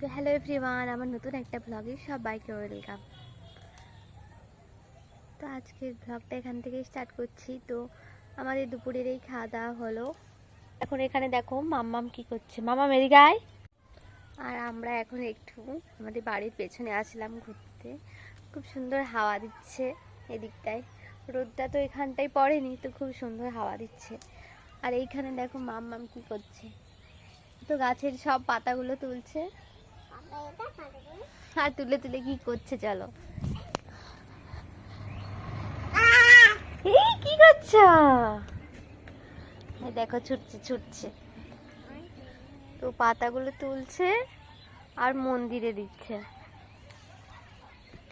তো hello everyone, আমার নতুন একটা ব্লগে সবাইকে ওয়েলকাম। তো আজকের ব্লগটা এখান থেকে স্টার্ট করছি। তো আমাদের দুপুরের এই খাওয়া দাওয়া হলো। এখন এখানে দেখো মাম্মাম কি করছে, মাম্মাম এদিকে আয়। আর আমরা এখন একটু আমাদের বাড়ির পেছনে আসলাম ঘুরতে। খুব সুন্দর হাওয়া দিচ্ছে এদিকটায়, রোদটা তো এখানটায় পড়েনি, তো খুব সুন্দর হাওয়া দিচ্ছে। আর এইখানে দেখো মাম্মাম কি করছে, তো গাছের সব পাতাগুলো তুলছে আর তুলে তুলে কি করছে। চলো, এই কি করছো? দেখো ছুটছে ছুটছে, তো পাতাগুলো তুলছে আর মন্দিরে দিচ্ছে।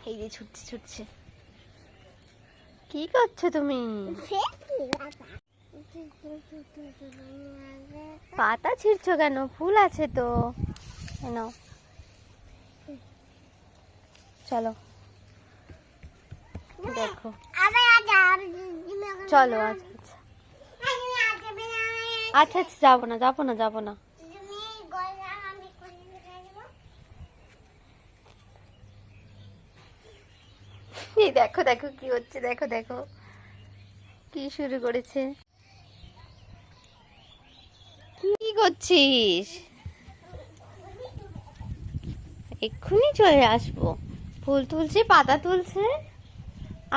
এই যে ছুটছে ছুটছে। কি করছো তুমি? পাতা ছিঁড়ছো কেন? ফুল আছে তো, নাও। চলো দেখো, চলো। আচ্ছা আচ্ছা আচ্ছা, যাবো না যাবো না যাবো না। এই দেখো দেখো কি হচ্ছে, দেখো দেখো কি শুরু করেছে। কি করছিস? এক্ষুনি চলে আসবো। ফুল তুলছে, পাতা তুলছে,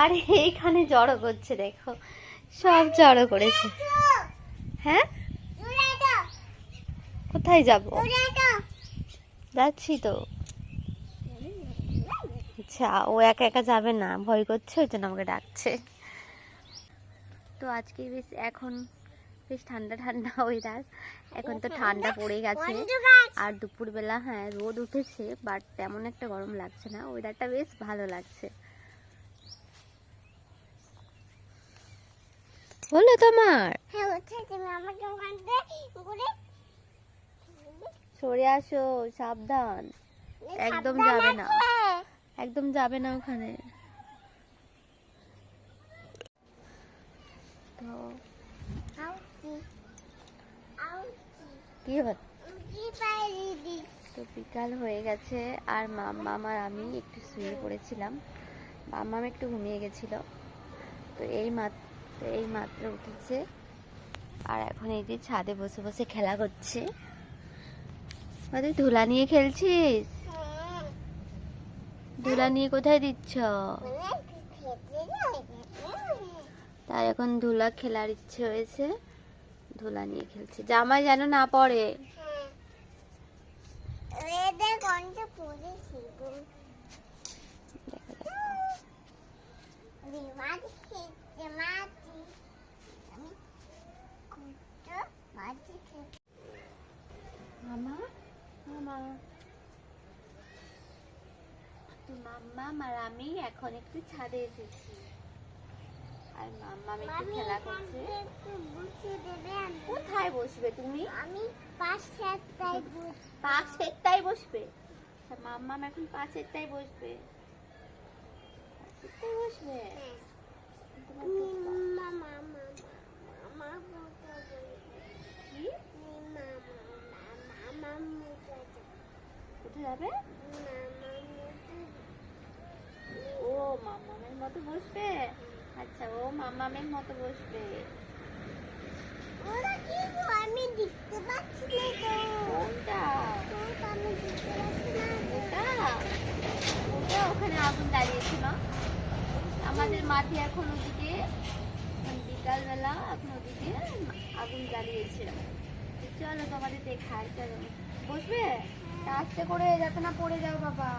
আর এইখানে জড়ো করছে। দেখো সব জড়ো করেছে। হ্যাঁ, কোথায় যাব? যাচ্ছি তো। আচ্ছা, ও একা একা যাবে না, ভয় করছে, ওই জন্য আমাকে ডাকছে। তো আজকে বেশ এখন বেশ ঠান্ডা ঠান্ডা ওয়েদার। এখন তো ঠান্ডা পড়ে গেছে, আর দুপুরবেলা হ্যাঁ রোদ উঠেছে, বাট তেমন একটা গরম লাগছে না, ওয়েদারটা বেশ ভালো লাগছে। হলো তোমার? সরে আসো, সাবধান, একদম যাবে না, একদম যাবে না ওখানে। তো কি হচ্ছে? তো বিকাল হয়ে গেছে, আর মাম্মাম আর আমি একটু শুয়ে পড়েছিলাম। মাম্মাম একটু ঘুমিয়ে গেছিল, তো এই মাত্র উঠেছে। আর এখন এই যে ছাদে বসে বসে খেলা করছে। তুই ধুলা নিয়ে খেলছিস? ধুলা নিয়ে কোথায় দিচ্ছ? তাই এখন ধুলা খেলার ইচ্ছে হয়েছে, ধুলা নিয়ে খেলছে। জামাই যেন না পড়ে। মামা মামা, মাম্মাম আর আমি এখন একটু ছাদে এসেছি, আর মাম্মাম একটু খেলা করছে। কোথায় বসবে তুমি? আমি পাশেরটাই বসবে। মাম্মাম এখন পাশেরটাই বসবে, পাশেরটাই বসবে। কোথায় যাবে? ও মাম্মামের মতো বসবে। আচ্ছা, ও মাম্মামের মতো বসবে। আমি দেখতে পাচ্ছি না তো। কোনটা? ওটা ওখানে আগুন জ্বালিয়েছিল আমাদের মাঠে। এখন ওদিকে বিকালবেলা এখন ওদিকে আগুন জ্বালিয়েছে। চলো তোমাদের দেখাই, চলো। বসবে? আস্তে করে, যাতে না পড়ে যাও বাবা।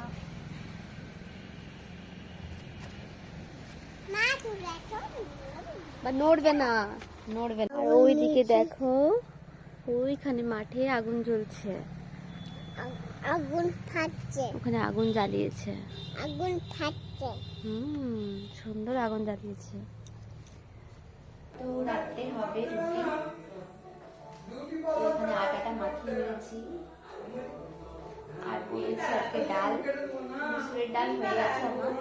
নড়বে না, নড়বে না। আর ওইদিকে দেখো, ওইখানে মাঠে আগুন জ্বলছে, আগুন ফাটছে, ওখানে আগুন জ্বালিয়েছে, আগুন ফাটছে। সুন্দর আগুন জ্বালিয়েছে। তো রাতে হবে রুটি। এখানে আটাটা মাখিয়ে নিয়েছি, আর করেছি আজকে ডাল, মুসুরের ডাল হয়ে গেছে আমার।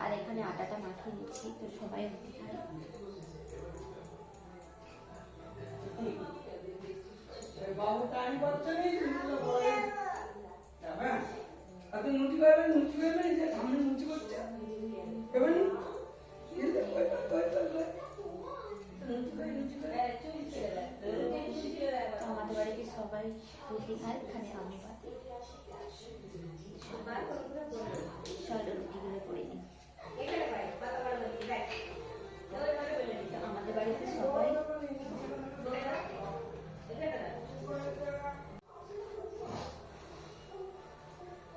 আর এখানে আটাটা মাখিয়ে নিচ্ছি, তো সবাই রুটি খাই। আমাদের বাড়িতে সবাই রুটি খায়, খালি আমি বাদ। চলো রুটিগুলো করে দিই। আমাদের বাড়িতে সবাই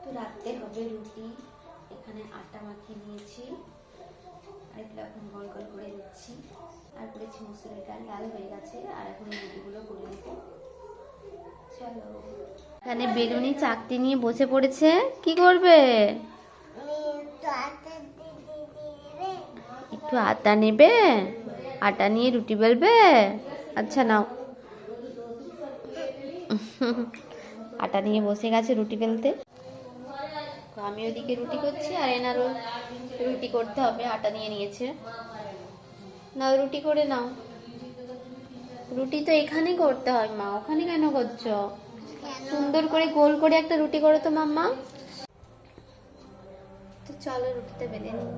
তো রাত্রে হবে রুটি। এখানে আটা মাখিয়ে নিয়েছি আর এগুলো এখন গোল গোল করে দিচ্ছি। আর করেছি মুসুরির ডাল, ডাল হয়ে গেছে। আর এখন এই রুটিগুলো করে নেব। চলো। এখানে বেলুনি চাকতি নিয়ে বসে পড়েছে। কি করবে? একটু আটা নেবে, আটা নিয়ে রুটি বেলবে। আচ্ছা নাও। আটা নিয়ে বসে গেছে রুটি বেলতে। আমি ওদিকে রুটি করছি আর এনারও রুটি করতে হবে, আটা নিয়ে নিয়েছে। নাও রুটি করে নাও। রুটি তো এখানেই করতে হয় মা, ওখানে কেন করছো? সুন্দর করে গোল করে একটা রুটি করো তো মাম্মা। তো চলো রুটিটা বেলে নিই।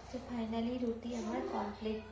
তো ফাইনালি রুটি আমার কমপ্লিট।